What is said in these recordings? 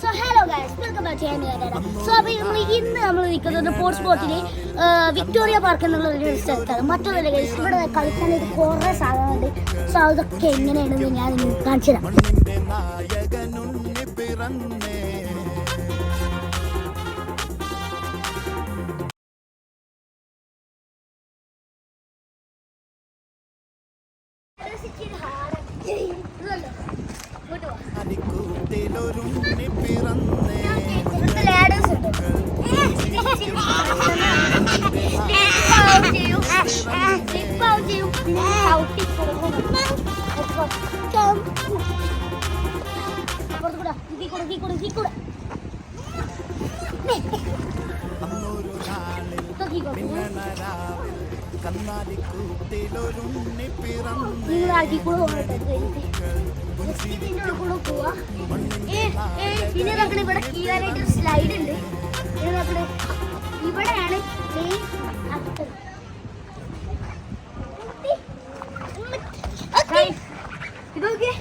So hello guys, welcome back to channel. So അപ്പോൾ ഇന്ന് നമ്മൾ നിൽക്കുന്നത് സ്പോർട്സ് സ്പോട്ടിൽ വിക്ടോറിയ പാർക്ക് എന്നുള്ള ഒരു സ്ഥലത്താണ്. മറ്റൊന്നല്ല ഗൈസ്, ഇവിടെ കളിക്കാനായിട്ട് കുറേ സാധനങ്ങളുണ്ട്. സോ അതൊക്കെ എങ്ങനെയാണെന്ന് ഞാൻ കാണിച്ചു തരാം. പിന്നെ നമുക്ക് ഇവിടെ കീഴാനായിട്ട് ഒരു സ്ലൈഡ് ഉണ്ട്. ഇവിടെയാണ് ഇതൊക്കെ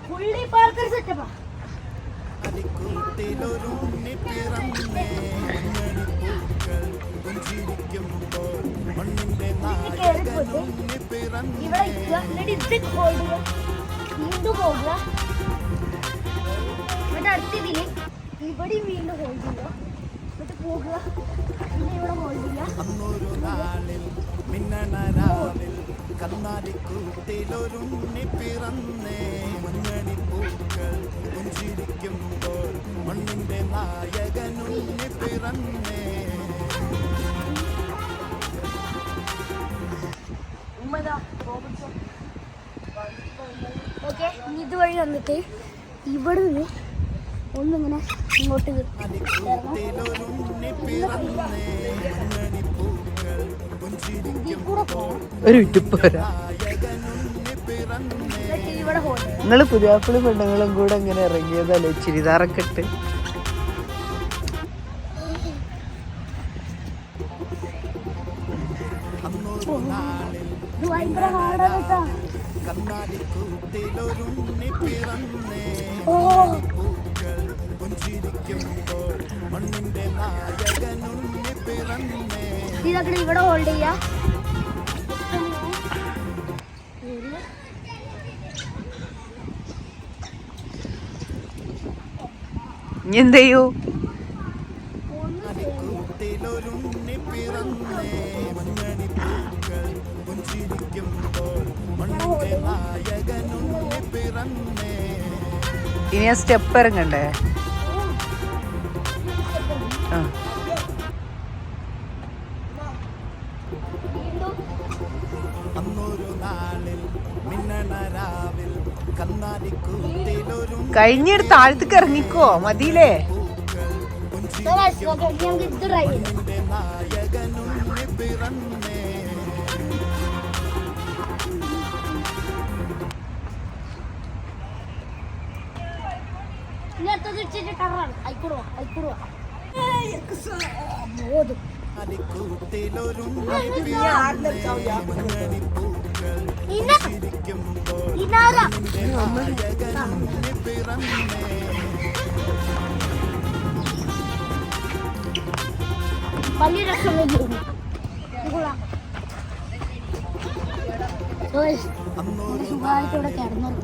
പുള്ളി പാർക്കർ സെറ്റപ്പാ. ഇവിടെ ഇത് ഹോൾഡ് വീണ്ടും പോകുക. ഇവിടെ അടുത്തതില് ഇവിടെ വീണ്ടും ഹോൾഡ് ചെയ്യുക, എന്നിട്ട് പോകുക. പിന്നെ ഇവിടെ ഹോൾഡ് ചെയ്യുക. കന്നാലിക്കൂട്ടിലൊരുണ്ണി പിറന്നേ മഞ്ഞണിപ്പൂക്കൾ പുഞ്ചിരിക്കുമ്പോൾ മണ്ണിന്റെ നായകനുണ്ണി പിറന്നേ. ഓക്കെ, ഇതുവഴി വന്നിട്ട് ഇവിടെ നിന്ന് ഒന്നിങ്ങനെ ഇങ്ങോട്ട് ഒരു നിങ്ങള് പുതിയാപ്പിളി പെണ്ണുങ്ങളും കൂടെ ഇങ്ങനെ ഇറങ്ങിയതല്ലേ ചുരിദാറൊക്കെ ഇട്ട്. ഇതൊക്കെ ഇവിടെ ഹോൾഡ് ചെയ്യാ. എന്ത് ചെയ്യൂ? ഇനി ആ സ്റ്റെപ്പ് ഇറങ്ങണ്ടേ? കഴിഞ്ഞെടുത്ത് താഴത്തേക്ക് ഇറങ്ങിക്കോ, മതിയില്ലേ? വലിയ രസമൊന്നും സുഖമായിട്ടൂടെ കിടന്നിറങ്ങും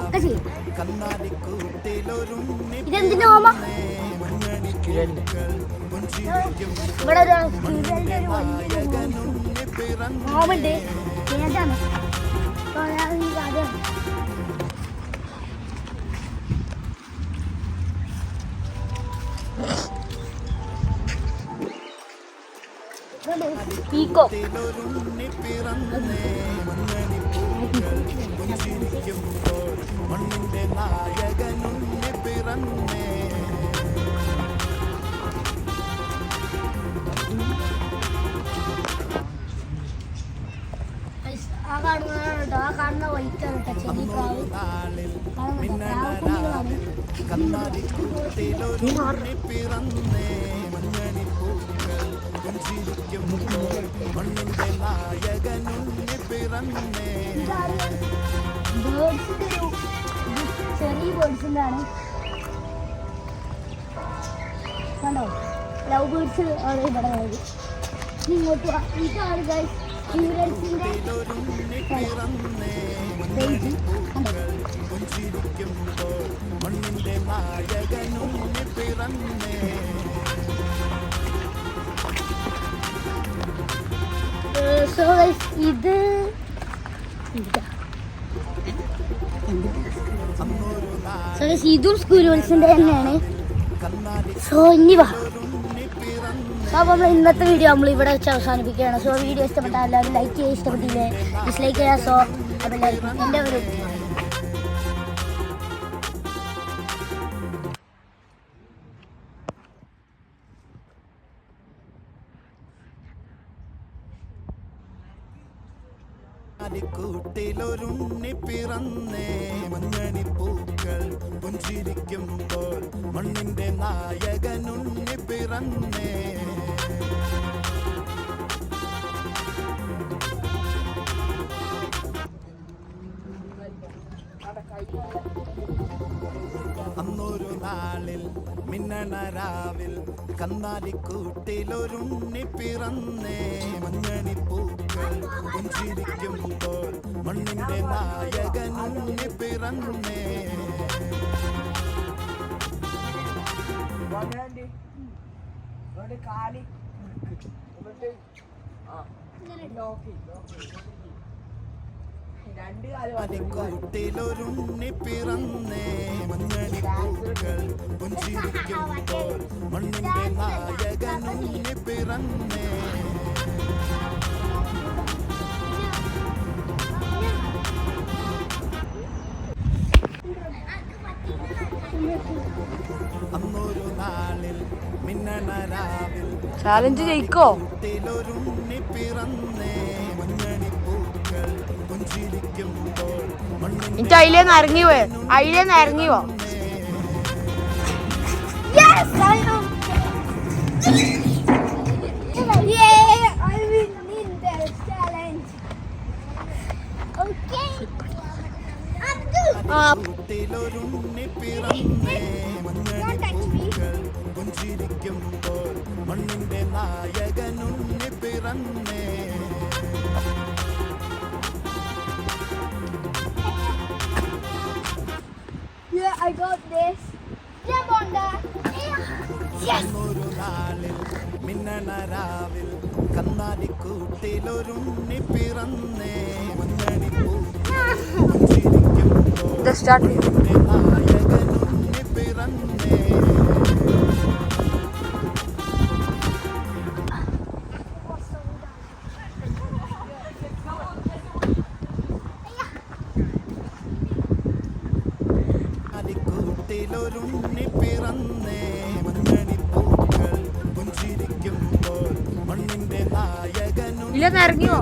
ഒക്കെ ചെയ്യും. ഇതെന്തിന്റെ ഓമ? ഇവിടെ ഓമുണ്ട്, ഏതാണ് പീക്കോ. ആ കാണുന്ന വൈറ്റാണ് ചെറിയ പ്രാവ്. ചെറിയ ബേർഡ്സിൻ്റെ ആണ്. കണ്ടോ ലവ് ബേർഡ്സ് ആണ് ഇവിടെ ഉള്ളത്. ഇങ്ങോട്ട് വാ. ഇതാണ് ഗൈസ് സ്റ്റുഡൻസിന്റെ സോ ഗൈസ് ഇത് ഇതും സ്റ്റുഡൻസിന്റെ തന്നെയാണ്. സോ ഇനി വാ. അപ്പോൾ നമ്മൾ ഇന്നത്തെ വീഡിയോ നമ്മൾ ഇവിടെ വെച്ച് അവസാനിപ്പിക്കുകയാണ്. സോ വീഡിയോ ഇഷ്ടപ്പെട്ടാൽ എല്ലാവരും ലൈക്ക് ചെയ്യുക, ഇഷ്ടപ്പെട്ടില്ലേ ഡിസ്ലൈക്ക് ചെയ്യുക. സോ അപ്പോൾ എൻ്റെ ഒരു കൂട്ടിലൊരുണ്ണി പിറന്നേ മഞ്ഞണിപ്പൂക്കൾ പുഞ്ചിരിക്കുമ്പോൾ മണ്ണിന്റെ നായകനുണ്ണി പിറന്നേ. അന്നൊരു നാളിൽ മിന്നണരാവിൽ കന്നാലിക്കൂട്ടിലൊരുണ്ണി പിറന്നേ മഞ്ഞണിപ്പൂക്കൾ പുഞ്ചിരിക്കുമ്പോൾ മണ്ണിന്റെ നായകനുണ്ണി പിറന്നേ. കൂട്ടിലൊരുണ്ണി പിറന്നേ മഞ്ഞണിപ്പൂക്കൾ പുഞ്ചിരിക്കുമ്പോൾ മണ്ണിന്റെ നായകനുണ്ണി പിറന്നേ. അന്നൊരു നാളിൽ മിന്നണരാവിൽ ചാലഞ്ച് ജയിക്കോ? കൂട്ടിലൊരുണ്ണി പിറന്നേ മഞ്ഞണിപ്പൂക്കൾ പുഞ്ചിരിക്കുമ്പോൾ എനിക്ക് അതിലേന്ന് ഇറങ്ങി പോയോ? അതിലേന്ന് ഇറങ്ങി പോ. കൂട്ടിലൊരുണ്ണി പിറന്നേ മഞ്ഞണിപ്പൂക്കൾ പുഞ്ചിരിക്കുമ്പോൾ മണ്ണിന്റെ നായകനുണ്ണി പിറന്നേ. Yeah, I got this. Yeah, Bonda. Yes. ഒരു നാളിൽ മിന്നണരാവിൽ കന്നാലിക്കൂട്ടിലൊരുണ്ണി പിറന്നേ മഞ്ഞണിപ്പൂക്കൾ പുഞ്ചിരിക്കുമ്പോൾ മണ്ണിന്റെ നായകനുണ്ണി പിറന്നേ. കൂട്ടിലൊരുണ്ണി പിറന്നേ മഞ്ഞണിപ്പൂക്കൾ പുഞ്ചിരിക്കുമ്പോൾ മണ്ണിന്റെ നായകനുണ്ണി ഇറങ്ങിയോ?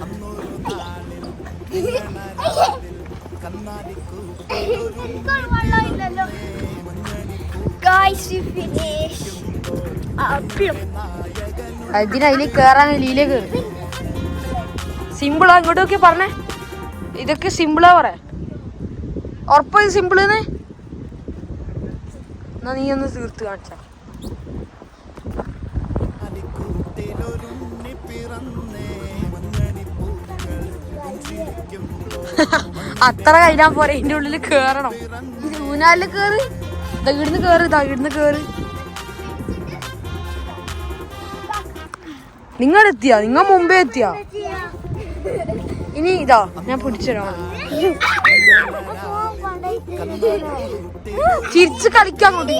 അന്നൊരു നാളിൽ മിന്നണരാവിൽ അതിന് കേറാൻ ലീല കേറി. സിമ്പിളാ ഇങ്ങോട്ടൊക്കെ പറഞ്ഞേ. ഇതൊക്കെ സിമ്പിളാ പറയാ. ഉറപ്പാ ഇത് സിമ്പിളെന്ന്? എന്നാ നീ ഒന്ന് തീർത്ത് കാണിച്ച. അത്ര കഴിഞ്ഞാ പോരെ, ഇതിന്റെ ഉള്ളില് കേറണം. ഊനാലില് കേറ്, ഇവിടുന്ന് കേറ്, ഇവിടുന്ന് കേറ്. നിങ്ങളെത്തിയാ? നിങ്ങൾ മുമ്പേ എത്തിയാ? ഇനി ഇതാ ഞാൻ പിടിച്ചിടാം. ചിരിച്ച് കളിക്കാൻ കൊണ്ടു.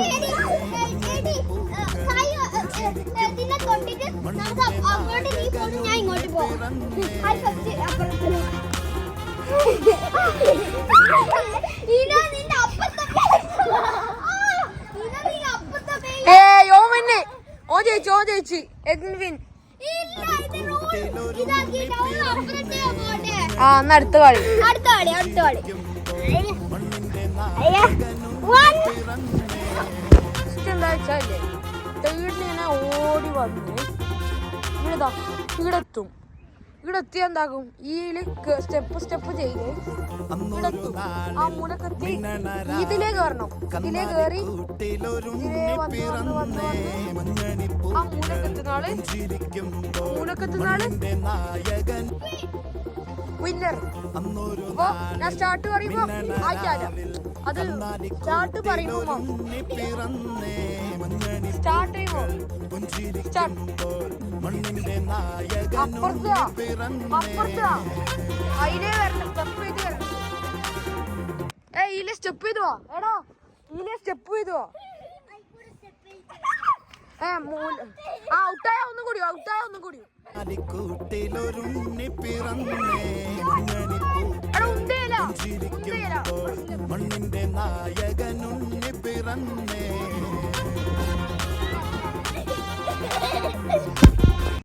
ഓ ചേച്ചി, ഓ ചേച്ചി ആ എന്നാ അടുത്ത കളി. എന്താ വെച്ചാലേ വീട്ടിലിങ്ങനെ ഓടി വന്ന് ഇവിടെത്താ, ഇവിടെ എത്തും. ഇവിടെ എത്തി എന്താകും ഈയില് സ്റ്റെപ്പ് ചെയ്ത് ഇവിടെ എത്തും. ആ മൂലക്കെത്തി ഇതിലേ കയറണം. ഇതിലേ കയറി ആ മൂലക്കെത്തുന്നാള് വിന്നർ. അപ്പൊ ഞാൻ സ്റ്റാർട്ട് പറയുമ്പോ ആയിട്ടാല അത് സ്റ്റാർട്ട് പറയുമ്പോ സ്റ്റാർട്ട് ചെയ്യുമ്പോ അപ്പുറത്താ അതിലേ വരണം. സ്റ്റെപ്പ് ചെയ്ത് വരണം. ഇതിലെ സ്റ്റെപ്പ് ചെയ്തുവാ എടാ, ഇതിലെ സ്റ്റെപ്പ് ചെയ്തുവാ. ഔട്ടായ ഒന്നും കൂടി എടാ ഉണ്ടേല മണ്ണിന്റെ നായകനുണ്ണി പിറന്നേ